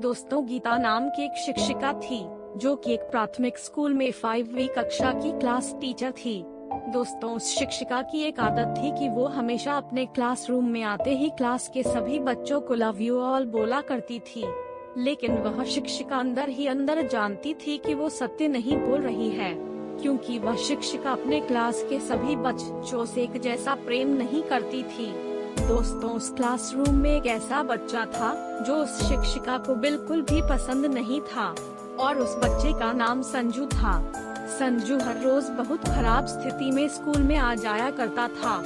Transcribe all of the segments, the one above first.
दोस्तों, गीता नाम की एक शिक्षिका थी जो कि एक प्राथमिक स्कूल में 5वीं कक्षा की क्लास टीचर थी। दोस्तों, उस शिक्षिका की एक आदत थी कि वो हमेशा अपने क्लासरूम में आते ही क्लास के सभी बच्चों को लव यू ऑल बोला करती थी। लेकिन वह शिक्षिका अंदर ही अंदर जानती थी कि वो सत्य नहीं बोल रही है, क्योंकि वह शिक्षिका अपने क्लास के सभी बच्चों से एक जैसा प्रेम नहीं करती थी। दोस्तों, उस क्लासरूम में एक ऐसा बच्चा था जो उस शिक्षिका को बिल्कुल भी पसंद नहीं था और उस बच्चे का नाम संजू था। संजू हर रोज बहुत खराब स्थिति में स्कूल में आ जाया करता था,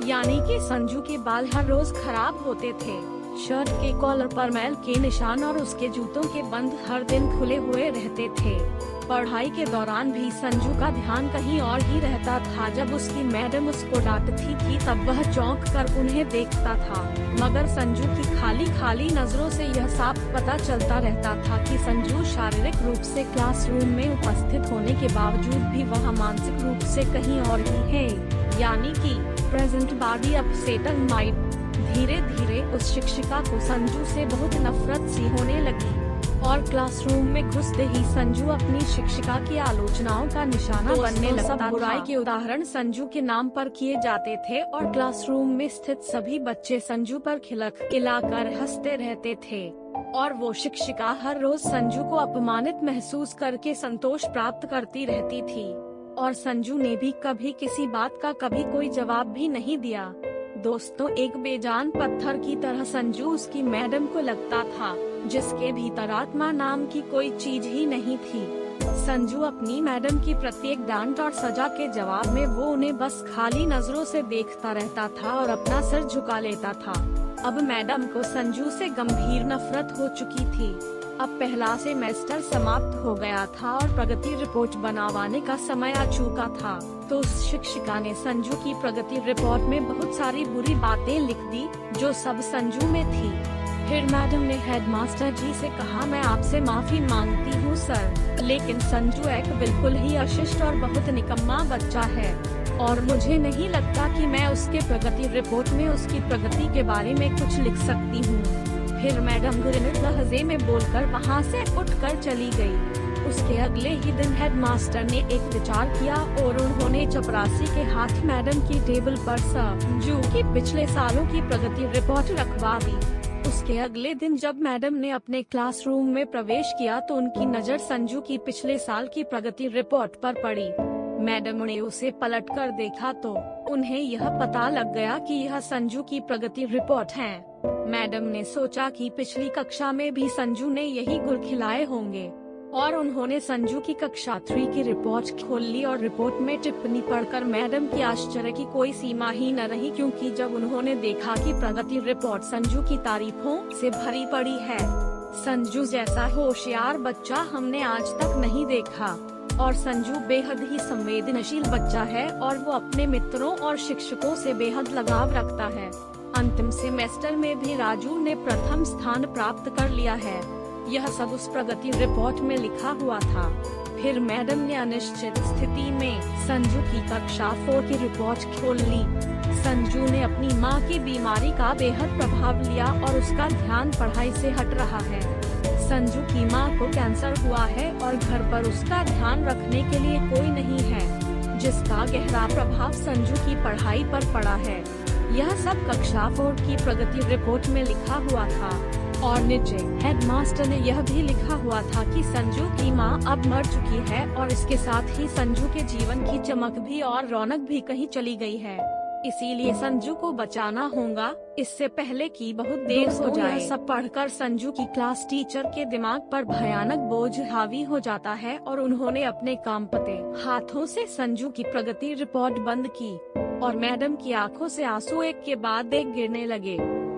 यानी कि संजू के बाल हर रोज खराब होते थे, शर्ट के कॉलर पर मैल के निशान और उसके जूतों के बंद हर दिन खुले हुए रहते थे। पढ़ाई के दौरान भी संजू का ध्यान कहीं और ही रहता था। जब उसकी मैडम उसको डांटती थी तब वह चौंक कर उन्हें देखता था, मगर संजू की खाली खाली नजरों से यह साफ पता चलता रहता था कि संजू शारीरिक रूप से क्लासरूम में उपस्थित होने के बावजूद भी वह मानसिक रूप से कहीं और ही है, यानी कि प्रेजेंट बॉडी अपसेट माइंड। धीरे धीरे उस शिक्षिका को संजू से बहुत नफरत सी होने लगी और क्लासरूम में घुसते ही संजू अपनी शिक्षिका की आलोचनाओं का निशाना बनने लगता था। बुराई के उदाहरण संजू के नाम पर किए जाते थे और क्लासरूम में स्थित सभी बच्चे संजू पर खिलखिलाकर हंसते रहते थे और वो शिक्षिका हर रोज संजू को अपमानित महसूस करके संतोष प्राप्त करती रहती थी और संजू ने भी कभी किसी बात का कभी कोई जवाब भी नहीं दिया। दोस्तों, एक बेजान पत्थर की तरह संजू उसकी मैडम को लगता था, जिसके भीतर आत्मा नाम की कोई चीज ही नहीं थी। संजू अपनी मैडम की प्रत्येक डांट और सजा के जवाब में वो उन्हें बस खाली नजरों से देखता रहता था और अपना सिर झुका लेता था। अब मैडम को संजू से गंभीर नफरत हो चुकी थी। अब पहला सेमेस्टर समाप्त हो गया था और प्रगति रिपोर्ट बनवाने का समय आ चुका था, तो उस शिक्षिका ने संजू की प्रगति रिपोर्ट में बहुत सारी बुरी बातें लिख दी जो सब संजू में थी। फिर मैडम ने हेडमास्टर जी से कहा, मैं आपसे माफी मांगती हूँ सर, लेकिन संजू एक बिल्कुल ही अशिष्ट और बहुत निकम्मा बच्चा है और मुझे नहीं लगता कि मैं उसके प्रगति रिपोर्ट में उसकी प्रगति के बारे में कुछ लिख सकती हूँ। फिर मैडम घृणित लहजे में बोलकर वहाँ से उठकर चली गई। उसके अगले ही दिन हेडमास्टर ने एक विचार किया और उन्होंने चपरासी के हाथ मैडम की टेबल पर संजू की पिछले सालों की प्रगति रिपोर्ट रखवा दी। उसके अगले दिन जब मैडम ने अपने क्लासरूम में प्रवेश किया तो उनकी नजर संजू की पिछले साल की प्रगति रिपोर्ट पर पड़ी। मैडम ने उसे पलटकर देखा तो उन्हें यह पता लग गया कि यह संजू की प्रगति रिपोर्ट है। मैडम ने सोचा कि पिछली कक्षा में भी संजू ने यही गुल खिलाए होंगे और उन्होंने संजू की कक्षा 3 की रिपोर्ट खोल ली और रिपोर्ट में टिप्पणी पढ़कर मैडम की आश्चर्य की कोई सीमा ही न रही, क्योंकि जब उन्होंने देखा कि प्रगति रिपोर्ट संजू की तारीफों से भरी पड़ी है। संजू जैसा होशियार बच्चा हमने आज तक नहीं देखा और संजू बेहद ही संवेदनशील बच्चा है और वो अपने मित्रों और शिक्षकों से बेहद लगाव रखता है। अंतिम सेमेस्टर में भी राजू ने प्रथम स्थान प्राप्त कर लिया है। यह सब उस प्रगति रिपोर्ट में लिखा हुआ था। फिर मैडम ने अनिश्चित स्थिति में संजू की कक्षा 4 की रिपोर्ट खोल ली। संजू ने अपनी मां की बीमारी का बेहद प्रभाव लिया और उसका ध्यान पढ़ाई से हट रहा है। संजू की मां को कैंसर हुआ है और घर पर उसका ध्यान रखने के लिए कोई नहीं है, जिसका गहरा प्रभाव संजू की पढ़ाई पर पड़ा है। यह सब कक्षा 4 की प्रगति रिपोर्ट में लिखा हुआ था और नीचे हेडमास्टर ने यह भी लिखा हुआ था कि संजू की मां अब मर चुकी है और इसके साथ ही संजू के जीवन की चमक भी और रौनक भी कहीं चली गई है। इसीलिए संजू को बचाना होगा, इससे पहले कि बहुत देर हो जाए। यह सब पढ़कर संजू की क्लास टीचर के दिमाग पर भयानक बोझ हावी हो जाता है और उन्होंने अपने कांपते हाथों से संजू की प्रगति रिपोर्ट बंद की और मैडम की आंखों से आंसू एक के बाद एक गिरने लगे।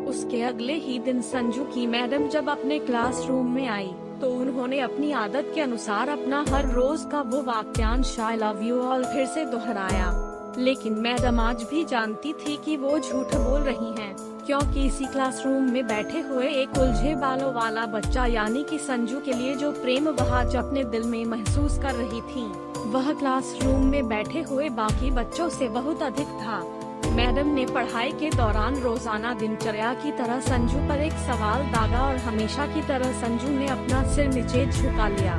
उसके अगले ही दिन संजू की मैडम जब अपने क्लासरूम में आई तो उन्होंने अपनी आदत के अनुसार अपना हर रोज का वो वाक्यांश आई लव यू ऑल फिर से दोहराया। लेकिन मैडम आज भी जानती थी कि वो झूठ बोल रही हैं, क्योंकि इसी क्लासरूम में बैठे हुए एक उलझे बालों वाला बच्चा यानी कि संजू के लिए जो प्रेम वह आज अपने दिल में महसूस कर रही थी, वह क्लासरूम में बैठे हुए बाकी बच्चों से बहुत अधिक था। मैडम ने पढ़ाई के दौरान रोजाना दिनचर्या की तरह संजू पर एक सवाल दागा और हमेशा की तरह संजू ने अपना सिर नीचे झुका लिया।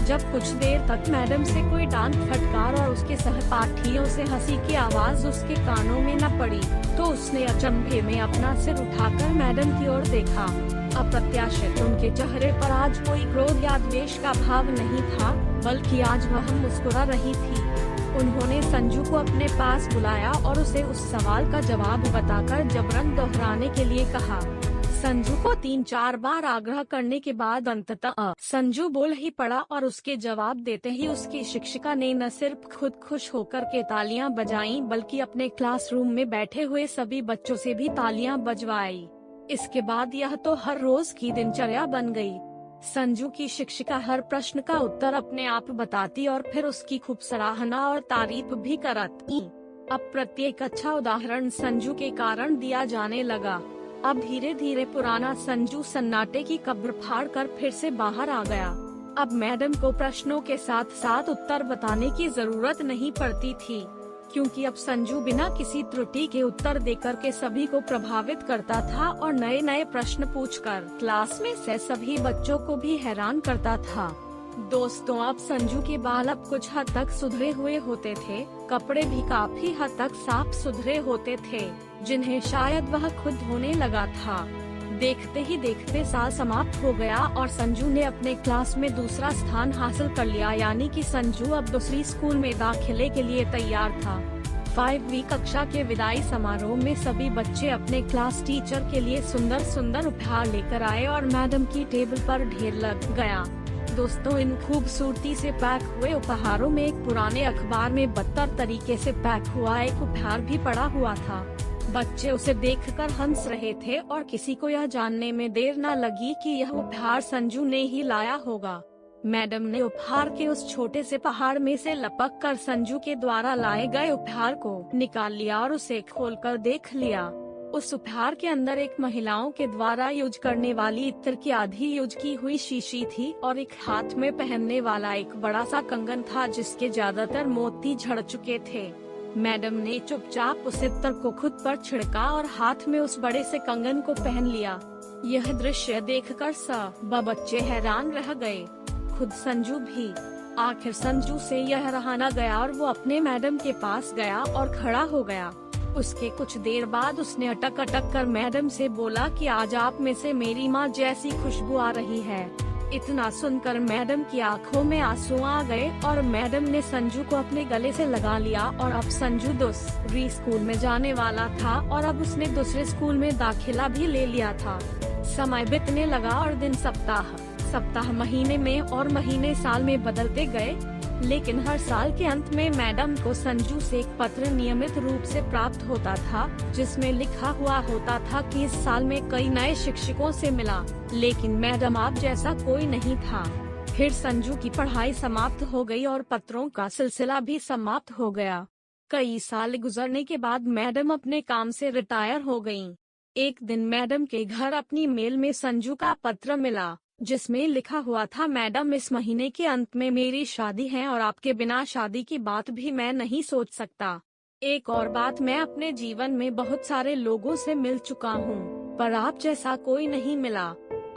जब कुछ देर तक मैडम से कोई डांट फटकार और उसके सहपाठियों से हंसी की आवाज उसके कानों में न पड़ी, तो उसने अचंभे में अपना सिर उठाकर मैडम की ओर देखा। अप्रत्याशित उनके चेहरे पर आज कोई क्रोध या द्वेष का भाव नहीं था, बल्कि आज वह मुस्कुरा रही थी। उन्होंने संजू को अपने पास बुलाया और उसे उस सवाल का जवाब बताकर जबरन दोहराने के लिए कहा। संजू को 3-4 बार आग्रह करने के बाद अंततः संजू बोल ही पड़ा और उसके जवाब देते ही उसकी शिक्षिका ने न सिर्फ खुद खुश होकर के तालियां बजाईं, बल्कि अपने क्लासरूम में बैठे हुए सभी बच्चों से भी तालियां बजवाई। इसके बाद यह तो हर रोज की दिनचर्या बन गई। संजू की शिक्षिका हर प्रश्न का उत्तर अपने आप बताती और फिर उसकी खूब सराहना और तारीफ भी करती। अब प्रत्येक अच्छा उदाहरण संजू के कारण दिया जाने लगा। अब धीरे धीरे पुराना संजू सन्नाटे की कब्र फाड़ कर फिर से बाहर आ गया। अब मैडम को प्रश्नों के साथ साथ उत्तर बताने की जरूरत नहीं पड़ती थी, क्योंकि अब संजू बिना किसी त्रुटि के उत्तर देकर के सभी को प्रभावित करता था और नए नए प्रश्न पूछकर क्लास में से सभी बच्चों को भी हैरान करता था। दोस्तों, अब संजू के बाल अब कुछ हद तक सुधरे हुए होते थे, कपड़े भी काफी हद तक साफ सुथरे होते थे, जिन्हें शायद वह खुद धोने लगा था। देखते ही देखते साल समाप्त हो गया और संजू ने अपने क्लास में दूसरा स्थान हासिल कर लिया, यानी कि संजू अब दूसरी स्कूल में दाखिले के लिए तैयार था। 5वीं कक्षा के विदाई समारोह में सभी बच्चे अपने क्लास टीचर के लिए सुंदर सुंदर उपहार लेकर आए और मैडम की टेबल पर ढेर लग गया। दोस्तों, इन खूबसूरती से पैक हुए उपहारों में एक पुराने अखबार में बदतर तरीके से पैक हुआ एक उपहार भी पड़ा हुआ था। बच्चे उसे देखकर हंस रहे थे और किसी को यह जानने में देर न लगी कि यह उपहार संजू ने ही लाया होगा। मैडम ने उपहार के उस छोटे से पहाड़ में से लपक कर संजू के द्वारा लाए गए उपहार को निकाल लिया और उसे खोलकर देख लिया। उस उपहार के अंदर एक महिलाओं के द्वारा यूज करने वाली इत्र की आधी यूज की हुई शीशी थी और एक हाथ में पहनने वाला एक बड़ा सा कंगन था, जिसके ज्यादातर मोती झड़ चुके थे। मैडम ने चुपचाप उस इत्र को खुद पर छिड़का और हाथ में उस बड़े से कंगन को पहन लिया। यह दृश्य देखकर सब बच्चे हैरान रह गए, खुद संजू भी। आखिर संजू से यह रहा न गया और वो अपने मैडम के पास गया और खड़ा हो गया। उसके कुछ देर बाद उसने अटक अटक कर मैडम से बोला कि आज आप में से मेरी माँ जैसी खुशबू आ रही है। इतना सुनकर मैडम की आंखों में आंसू आ गए और मैडम ने संजू को अपने गले से लगा लिया और अब संजू दूसरी स्कूल में जाने वाला था और अब उसने दूसरे स्कूल में दाखिला भी ले लिया था। समय बीतने लगा और दिन सप्ताह महीने में और महीने साल में बदलते गए, लेकिन हर साल के अंत में मैडम को संजू से एक पत्र नियमित रूप से प्राप्त होता था, जिसमें लिखा हुआ होता था कि इस साल में कई नए शिक्षकों से मिला, लेकिन मैडम आप जैसा कोई नहीं था। फिर संजू की पढ़ाई समाप्त हो गई और पत्रों का सिलसिला भी समाप्त हो गया। कई साल गुजरने के बाद मैडम अपने काम से रिटायर हो गयीं। एक दिन मैडम के घर अपनी मेल में संजू का पत्र मिला, जिसमें लिखा हुआ था, मैडम इस महीने के अंत में मेरी शादी है और आपके बिना शादी की बात भी मैं नहीं सोच सकता। एक और बात, मैं अपने जीवन में बहुत सारे लोगों से मिल चुका हूँ, पर आप जैसा कोई नहीं मिला।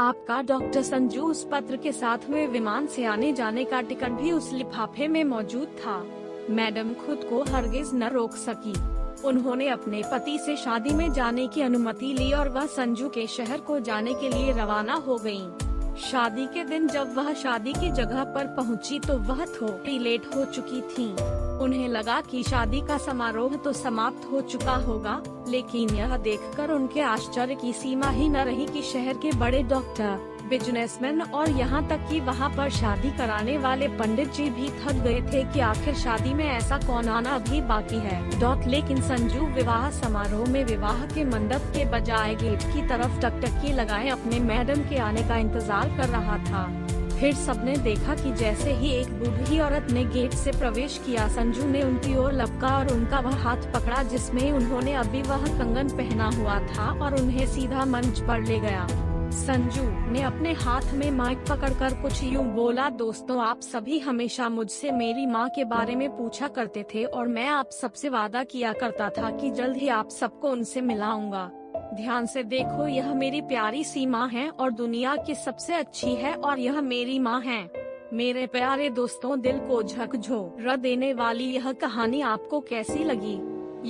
आपका डॉक्टर संजू। उस पत्र के साथ में विमान से आने जाने का टिकट भी उस लिफाफे में मौजूद था। मैडम खुद को हरगिज न रोक सकी। उन्होंने अपने पति से शादी में जाने की अनुमति ली और वह संजू के शहर को जाने के लिए रवाना हो गयीं। शादी के दिन जब वह शादी की जगह पर पहुंची तो वह थोड़ी लेट हो चुकी थीं। उन्हें लगा कि शादी का समारोह तो समाप्त हो चुका होगा, लेकिन यह देखकर उनके आश्चर्य की सीमा ही न रही कि शहर के बड़े डॉक्टर, बिजनेसमैन और यहाँ तक कि वहाँ पर शादी कराने वाले पंडित जी भी थक गए थे कि आखिर शादी में ऐसा कौन आना अभी बाकी है। लेकिन संजू विवाह समारोह में विवाह के मंडप के बजाय गेट की तरफ टकटकी लगाए अपने मैडम के आने का इंतजार कर रहा था। फिर सबने देखा कि जैसे ही एक बूढ़ी औरत ने गेट से प्रवेश किया, संजू ने उनकी ओर लपका और उनका वह हाथ पकड़ा जिसमें उन्होंने अभी वह कंगन पहना हुआ था और उन्हें सीधा मंच पर ले गया। संजू ने अपने हाथ में माइक पकड़कर कुछ यूं बोला, दोस्तों आप सभी हमेशा मुझसे मेरी माँ के बारे में पूछा करते थे और मैं आप सबसे वादा किया करता था कि जल्द ही आप सबको उनसे मिलाऊंगा। ध्यान से देखो, यह मेरी प्यारी सी माँ है और दुनिया की सबसे अच्छी है और यह मेरी माँ है। मेरे प्यारे दोस्तों, दिल को झकझोर देने वाली यह कहानी आपको कैसी लगी,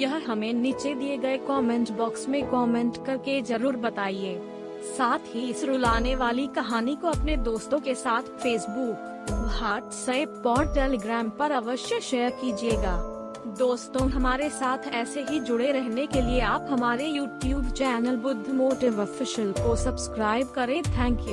यह हमें नीचे दिए गए कमेंट बॉक्स में कमेंट करके जरूर बताइए। साथ ही इस रुलाने वाली कहानी को अपने दोस्तों के साथ फेसबुक, व्हाट्सएप और टेलीग्राम पर अवश्य शेयर कीजिएगा। दोस्तों, हमारे साथ ऐसे ही जुड़े रहने के लिए आप हमारे YouTube channel Buddha motive official को सब्सक्राइब करें। Thank you.